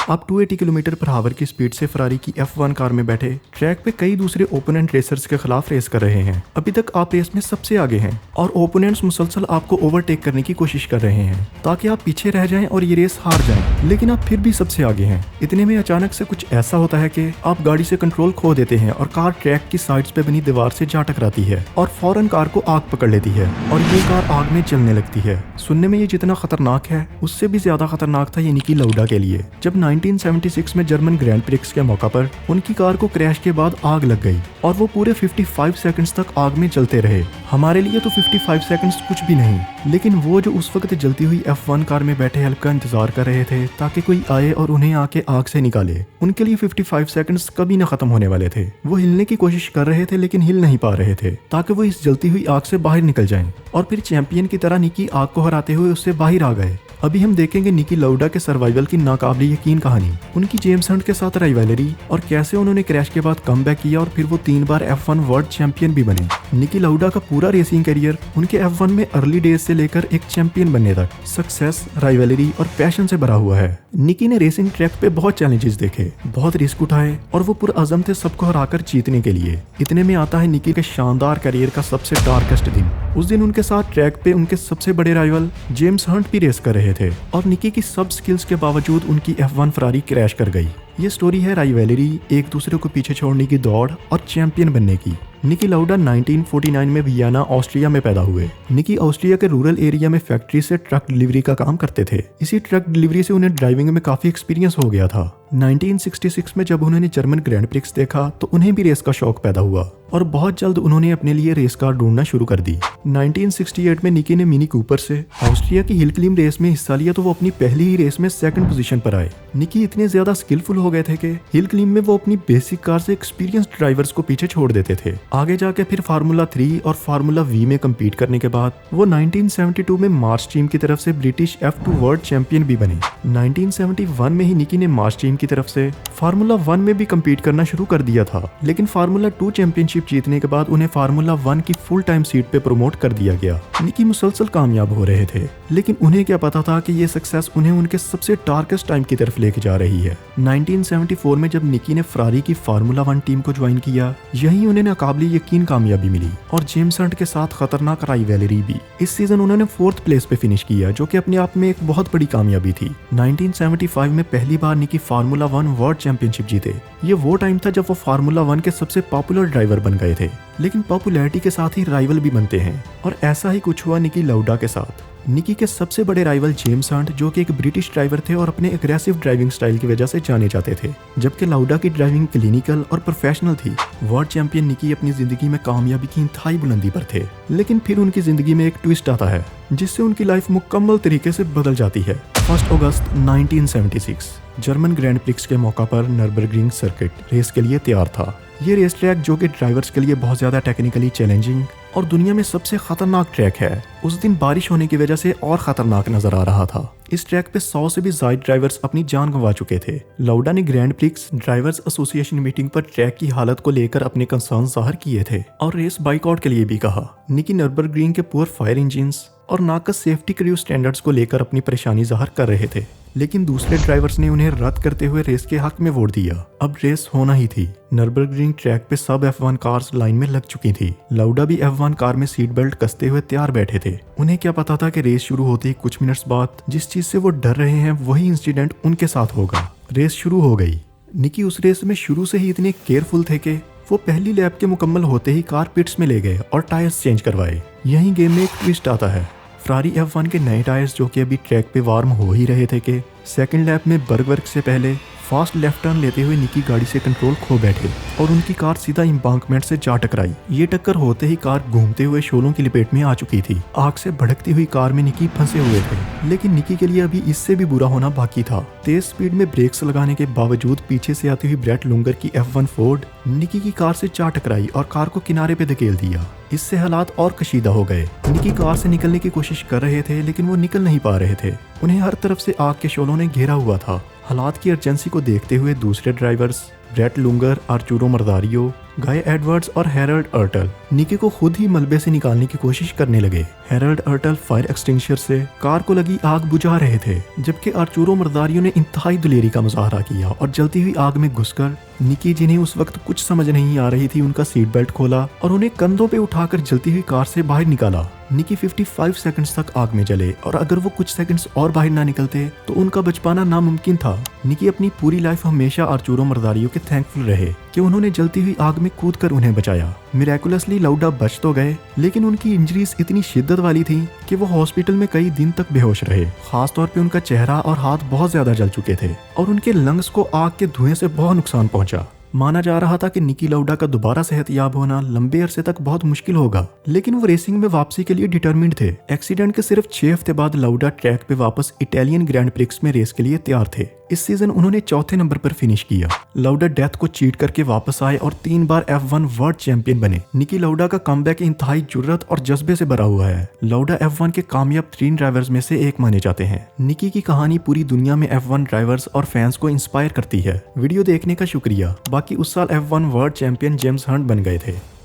आप 280 kilometre per hour की speed से फरारी की F1 कार में बैठे ट्रैक पे कई दूसरे ओपोनेंट रेसर्स के खिलाफ रेस कर रहे हैं। अभी तक आप रेस में सबसे आगे हैं और ओपोनेंट्स मुसलसल आपको ओवरटेक करने की कोशिश कर रहे हैं ताकि आप पीछे रह जाएं और ये रेस हार जाएं, लेकिन आप फिर भी सबसे आगे हैं। इतने में अचानक से कुछ ऐसा होता है कि आप गाड़ी से कंट्रोल खो देते हैं और कार ट्रैक की साइड्स पे बनी दीवार से जा टकराती है और फौरन कार को आग पकड़ लेती है और ये कार आग में जलने लगती है। सुनने में ये जितना खतरनाक है उससे भी ज्यादा खतरनाक था ये निकी लाउडा के लिए, जब 1976 में जर्मन ग्रैंड प्रिक्स के मौका पर उनकी कार को क्रैश के बाद आग लग गई और वो पूरे 55 सेकंड्स तक आग में जलते रहे। हमारे लिए तो 55 सेकंड्स कुछ भी नहीं, लेकिन वो जो उस वक्त जलती हुई F1 कार में बैठे हेल्प का इंतजार कर रहे थे ताकि कोई आए और उन्हें आके आग से निकाले, उनके लिए 55 सेकंड्स कभी न खत्म होने वाले थे। वो हिलने की कोशिश कर रहे थे लेकिन हिल नहीं पा रहे थे ताकि वो इस जलती हुई आग से बाहर निकल जाएं और फिर चैंपियन की तरह निकी आग को हराते हुए उससे बाहर आ गए। अभी हम देखेंगे निकी लाउडा के सर्वाइवल की नाकाबिले यकीन कहानी, उनकी जेम्स हंट के साथ राइवलरी और कैसे उन्होंने क्रैश के बाद कमबैक किया और फिर वो 3 बार F1 वर्ल्ड चैंपियन भी बने। निकी लाउडा का पूरा रेसिंग करियर उनके F1 में अर्ली डेज से लेकर एक चैंपियन बनने तक सक्सेस, राइवलरी और पैशन से भरा हुआ है। निकी ने रेसिंग ट्रैक पे बहुत चैलेंजेस देखे, बहुत रिस्क उठाए और वो पुरअज़म थे सबको हराकर जीतने के लिए। इतने में आता है निकी के शानदार करियर का सबसे डार्केस्ट दिन। उस दिन उनके साथ ट्रैक पे उनके सबसे बड़े राइवल जेम्स हंट भी रेस कर रहे थे और निकी की सब स्किल्स के बावजूद उनकी F1 फरारी क्रैश कर गई। ये स्टोरी है राइवलरी, एक दूसरे को पीछे छोड़ने की दौड़ और चैंपियन बनने की। निकी लाउडा 1949 में वियना, ऑस्ट्रिया में पैदा हुए। निकी ऑस्ट्रिया के रूरल एरिया में फैक्ट्री से ट्रक डिलीवरी का काम करते थे। इसी ट्रक डिलीवरी से उन्हें ड्राइविंग में काफी एक्सपीरियंस हो गया था। 1966 में जब उन्होंने जर्मन ग्रैंड प्रिक्स देखा तो उन्हें भी रेस का शौक पैदा हुआ और बहुत जल्द उन्होंने अपने लिए रेस कार ढूंढना शुरू कर दी। 1968 में निकी ने मिनी कूपर से ऑस्ट्रिया की हिल क्लाइंब रेस में हिस्सा लिया तो वो अपनी पहली ही रेस में सेकंड पोजीशन पर आए। निकी इतने ज्यादा स्किलफुल हो गए थे कि हिल क्लाइंब में वो अपनी बेसिक कार से एक्सपीरियंस्ड ड्राइवर्स को पीछे छोड़ देते थे। आगे जाके फिर फार्मूला 3 और फार्मूला V में कम्पीट करने के बाद वो 1972 में मार्च टीम की तरफ से ब्रिटिश F2 वर्ल्ड चैंपियन भी बने। 1971 में ही निकी ने मार्च टीम की तरफ से फार्मूला 1 में भी कम्पीट करना शुरू कर दिया था, लेकिन फार्मूला 2 चैंपियनशिप जीतने के बाद उन्हें फार्मूला 1 की फुल टाइम सीट पे प्रमोट कर दिया गया। निकी मुसलसल कामयाब हो रहे थे, लेकिन उन्हें क्या पता था कि ये सक्सेस उन्हें उनके सबसे डार्केस्ट टाइम की तरफ लेके जा रही है। 1974 में जब निकी ने फरारी की फार्मूला 1 टीम को ज्वाइन किया, यही उन्हें नाकाबिले यकीन कामयाबी मिली और जेम्स हंट के साथ खतरनाक राइवलरी भी। इस सीजन उन्होंने 4th प्लेस पे फिनिश किया, जो कि अपने आप में एक बहुत बड़ी कामयाबी थी। 1975 में पहली बार निकी फार्मूला 1 वर्ल्ड चैंपियनशिप जीते। ये वो टाइम था जब वो फार्मूला 1 के सबसे पॉपुलर ड्राइवर बन गए थे, लेकिन पॉपुलैरिटी के साथ ही राइवल भी बनते हैं और ऐसा ही कुछ हुआ निकी लाउडा के साथ। निकी के सबसे बड़े राइवल जेम्स हंट, जो कि एक ब्रिटिश ड्राइवर थे और अपने एग्रेसिव ड्राइविंग स्टाइल की वजह से जाने जाते थे, जबकि लाउडा की ड्राइविंग क्लिनिकल और प्रोफेशनल थी। वर्ल्ड चैंपियन निकी अपनी जिंदगी में कामयाबी की इंतहाई बुलंदी पर थे, लेकिन फिर उनकी जिंदगी में एक ट्विस्ट आता है जिससे उनकी लाइफ मुकम्मल तरीके से बदल जाती है। 1 अगस्त 1976 जर्मन ग्रैंड प्रिक्स के मौका पर नürburgring सर्किट रेस के लिए तैयार था। ये रेस ट्रैक, जो कि ड्राइवर्स के लिए बहुत ज्यादा टेक्निकली चैलेंजिंग और दुनिया में सबसे खतरनाक ट्रैक है, उस दिन बारिश होने की वजह से और खतरनाक नजर आ रहा था। इस ट्रैक पे 100 से भी ज्यादा ड्राइवर्स अपनी जान गंवा चुके थे। लाउडा ने grand prix drivers association meeting पर ट्रैक की हालत को लेकर अपने कंसर्न जाहिर किए थे और रेस बाइकआउट के लिए भी कहा। निकी नürburgring के पुअर फायर इंजिन्स और नाकस सेफ्टी क्रू स्टैंडर्ड्स को लेकर अपनी परेशानी जाहिर कर रहे थे, लेकिन दूसरे ड्राइवर्स ने उन्हें रद्द करते हुए रेस के हक में वोट दिया। अब रेस होना ही थी। नürburgring ट्रैक पे सब F1 कार्स लाइन में लग चुकी थी। लाउडा भी F1 कार में सीट बेल्ट कसते हुए तैयार बैठे थे। उन्हें क्या पता था कि रेस शुरू होते ही कुछ मिनट्स बाद जिस चीज से वो डर रहे हैं वही इंसिडेंट उनके साथ होगा। रेस शुरू हो गई। निकी उस रेस में शुरू से ही इतने केयरफुल थे कि वो पहली लैप के मुकम्मल होते ही कार पिट्स में ले गए और टायर्स चेंज करवाए। यही गेम में एक ट्विस्ट आता है। फरारी F1 के नए टायर्स, जो कि अभी ट्रैक पे वार्म हो ही रहे थे, कि सेकंड लैप में बर्गवर्क से पहले फास्ट लेफ्ट टर्न लेते हुए निकी गाड़ी से कंट्रोल खो बैठे और उनकी कार सीधा एम्बांकमेंट से जा टकराई। ये टक्कर होते ही कार घूमते हुए शोलों की लपेट में आ चुकी थी। आग से भड़कती हुई कार में निकी फंसे हुए थे, लेकिन निकी के लिए अभी इससे भी बुरा होना बाकी था। तेज स्पीड में ब्रेक्स लगाने के बावजूद पीछे से आती हुई ब्रेट लुंगर की F1 फोर्ड निकी की कार से जा टकराई और कार को किनारे पे धकेल दिया। इससे हालात और कशीदा हो गए। निकी कार से निकलने की कोशिश कर रहे थे, लेकिन वो निकल नहीं पा रहे थे। उन्हें हर तरफ से आग के शोलों ने घेरा हुआ था। हालात की अर्जेंसी को देखते हुए दूसरे ड्राइवर्स ब्रेट लुंगर, आर्चुरो मर्दारियो, गाय एडवर्ड्स और हैरोल्ड अर्टल निकी को खुद ही मलबे से निकालने की कोशिश करने लगे। हैरोल्ड अर्टल फायर एक्सटिंग्विशर से कार को लगी आग बुझा रहे थे, जबकि आर्चूरो मर्दारियों ने इंतहाई दिलेरी का मुजाहरा किया और जलती हुई आग में घुसकर निकी, जिन्हें उस वक्त कुछ समझ नहीं आ रही थी, उनका सीट बेल्ट खोला और उन्हें कंधों पे उठाकर जलती हुई कार से बाहर निकाला। निकी 55 सेकंड्स तक आग में जले और अगर वो कुछ सेकंड्स और बाहर ना निकलते तो उनका बच पाना नामुमकिन था। निकी अपनी पूरी लाइफ हमेशा आर्चूरो मर्दारियों के थैंकफुल रहे कि उन्होंने जलती हुई आग में कूदकर उन्हें बचाया। मिरेकुलसली लाउडा बच तो गए, लेकिन उनकी इंजरीज इतनी शिद्दत वाली थी कि वो हॉस्पिटल में कई दिन तक बेहोश रहे। खास तौर पे उनका चेहरा और हाथ बहुत ज्यादा जल चुके थे और उनके लंग्स को आग के धुएं से बहुत नुकसान पहुंचा। माना जा रहा था कि निकी लाउडा का दोबारा सेहतयाब होना लंबे अरसे तक बहुत मुश्किल होगा, लेकिन वो रेसिंग में वापसी के लिए डिटरमिन्ड थे। एक्सीडेंट के सिर्फ 6 हफ्ते बाद लाउडा ट्रैक पे वापस इटालियन ग्रैंड प्रिक्स में रेस के लिए तैयार थे। इस सीजन उन्होंने चौथे नंबर पर फिनिश किया। लाउडा डेथ को चीट करके वापस आए और 3 बार F1 वर्ल्ड चैंपियन बने। निकी लाउडा का कमबैक इंतहाई जुर्रत और जज्बे से भरा हुआ है। लाउडा F1 के कामयाब 3 ड्राइवर्स में से एक माने जाते हैं। निकी की कहानी पूरी दुनिया में F1 ड्राइवर्स और फैंस को इंस्पायर करती है। वीडियो देखने का शुक्रिया। बाकी उस साल F1 world champion James Hunt बन गए थे।